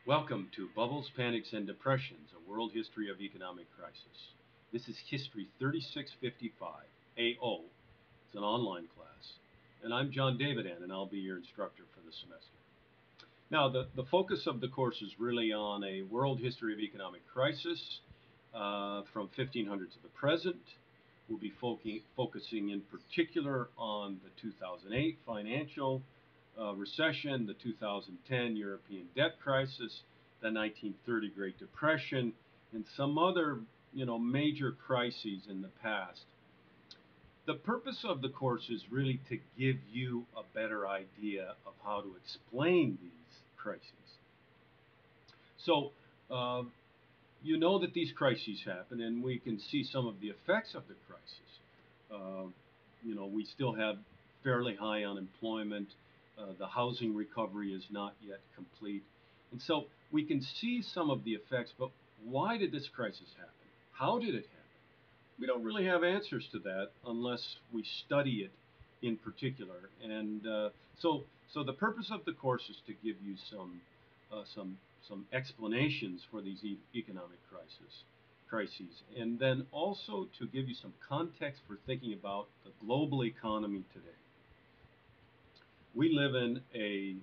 Welcome to Bubbles, Panics, and Depressions, a world history of economic crisis. This is History 3655, AO. It's an online class. And I'm Jon Davidann, and I'll be your instructor for the semester. Now, the focus of the course is really on a world history of economic crisis from 1500 to the present. We'll be focusing in particular on the 2008 financial recession, the 2010 European debt crisis, the 1930 Great Depression, and some other major crises in the past. The purpose of the course is really to give you a better idea of how to explain these crises. So, uh, you know that these crises happen, and we can see some of the effects of the crisis. Uh, we still have fairly high unemployment. The housing recovery is not yet complete. And so we can see some of the effects, but why did this crisis happen? How did it happen? We don't really have answers to that unless we study it in particular. And so the purpose of the course is to give you some explanations for these economic crises, and then also to give you some context for thinking about the global economy today. We live in a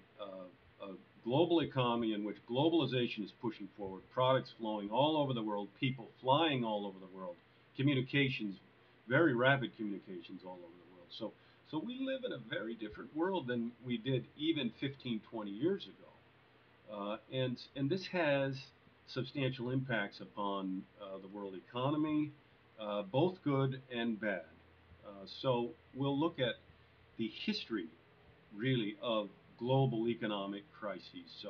global economy in which globalization is pushing forward, products flowing all over the world, people flying all over the world, communications, very rapid communications all over the world. So we live in a very different world than we did even 15, 20 years ago. And this has substantial impacts upon the world economy, both good and bad. So we'll look at the history, really, of global economic crises.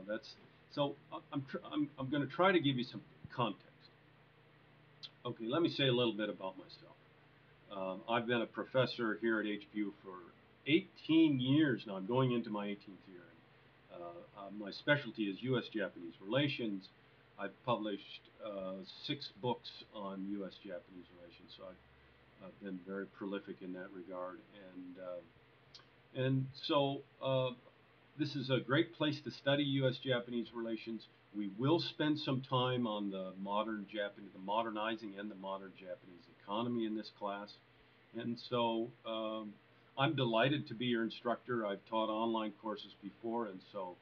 That's so I'm going to try to give you some context. Okay, let me say a little bit about myself. I've been a professor here at HBU for 18 years now. I'm going into my 18th year. My specialty is U.S.-Japanese relations. I've published 6 books on U.S.-Japanese relations, so I've been very prolific in that regard. And so this is a great place to study U.S.-Japanese relations. We will spend some time on the modernizing and the modern Japanese economy in this class. And so I'm delighted to be your instructor. I've taught online courses before, and so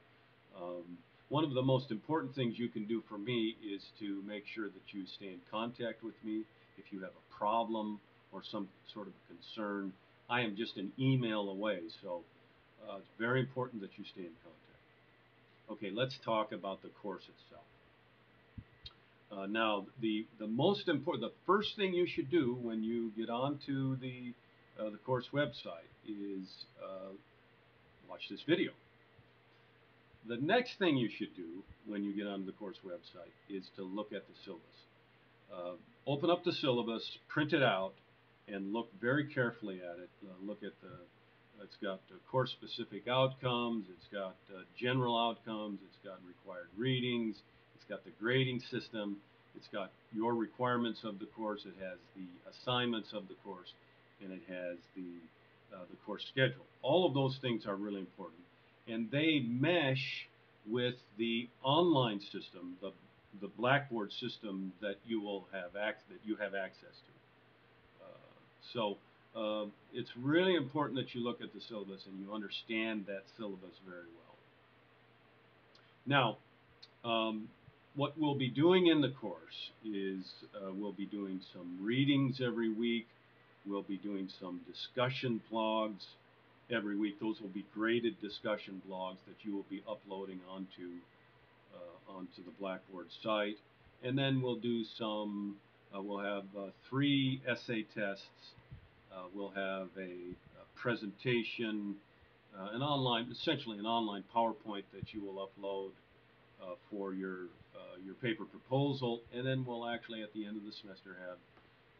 one of the most important things you can do for me is to make sure that you stay in contact with me. If you have a problem or some sort of concern, I am just an email away. So it's very important that you stay in contact. Okay, let's talk about the course itself. Now, the most important, the first thing you should do when you get onto the course website is watch this video. The next thing you should do when you get onto the course website is to look at the syllabus. Uh, Open up the syllabus, print it out, and look very carefully at it. Look at it's got course-specific outcomes, it's got general outcomes, it's got required readings, it's got the grading system, it's got your requirements of the course, it has the assignments of the course, and it has the course schedule. All of those things are really important, and they mesh with the online system, the Blackboard system that you have access to. So it's really important that you look at the syllabus and you understand that syllabus very well. Now, what we'll be doing in the course is we'll be doing some readings every week. We'll be doing some discussion blogs every week. Those will be graded discussion blogs that you will be uploading onto the Blackboard site. And then we'll do we'll have 3 essay tests. We'll have a presentation, essentially an online PowerPoint that you will upload for your paper proposal, and then we'll actually at the end of the semester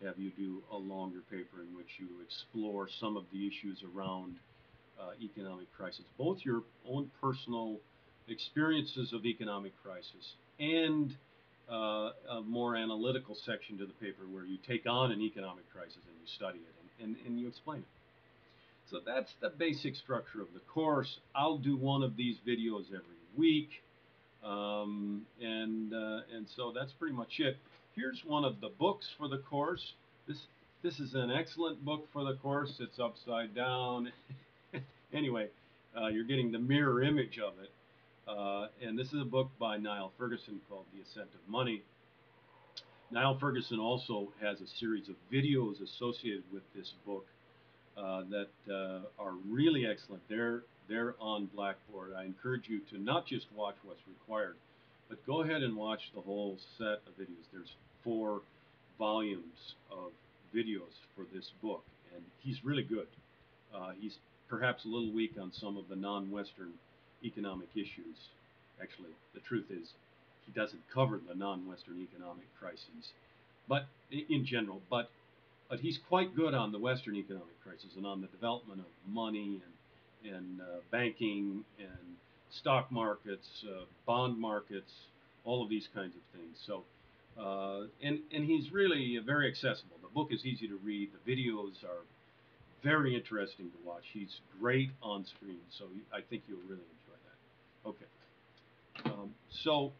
have you do a longer paper in which you explore some of the issues around economic crisis, both your own personal experiences of economic crisis and a more analytical section to the paper where you take on an economic crisis and you study it and you explain it. So that's the basic structure of the course. I'll do one of these videos every week. And so that's pretty much it. Here's one of the books for the course. This this is an excellent book for the course. It's upside down. Anyway, you're getting the mirror image of it. And this is a book by Niall Ferguson called The Ascent of Money. Niall Ferguson also has a series of videos associated with this book that are really excellent. They're on Blackboard. I encourage you to not just watch what's required, but go ahead and watch the whole set of videos. There's 4 volumes of videos for this book, and he's really good. He's perhaps a little weak on some of the non-Western economic issues. Actually, the truth is, he doesn't cover the non-Western economic crises, but in general, but he's quite good on the Western economic crisis and on the development of money and banking and stock markets, bond markets, all of these kinds of things. So, and he's really very accessible. The book is easy to read. The videos are very interesting to watch. He's great on screen, so I think you'll really enjoy that. So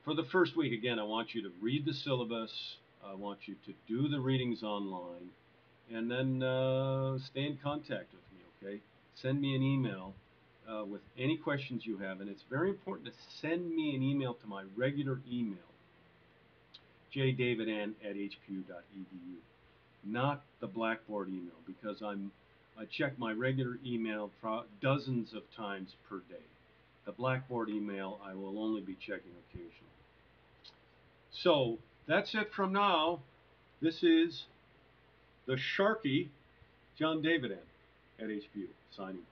for the first week, again, I want you to read the syllabus. I want you to do the readings online, and then stay in contact with me, okay? Send me an email with any questions you have, and it's very important to send me an email to my regular email, jdavidann@hpu.edu, not the Blackboard email, because I check my regular email dozens of times per day. The Blackboard email I will only be checking occasionally. So that's it from now. This is the Sharky, Jon Davidann at HPU, signing.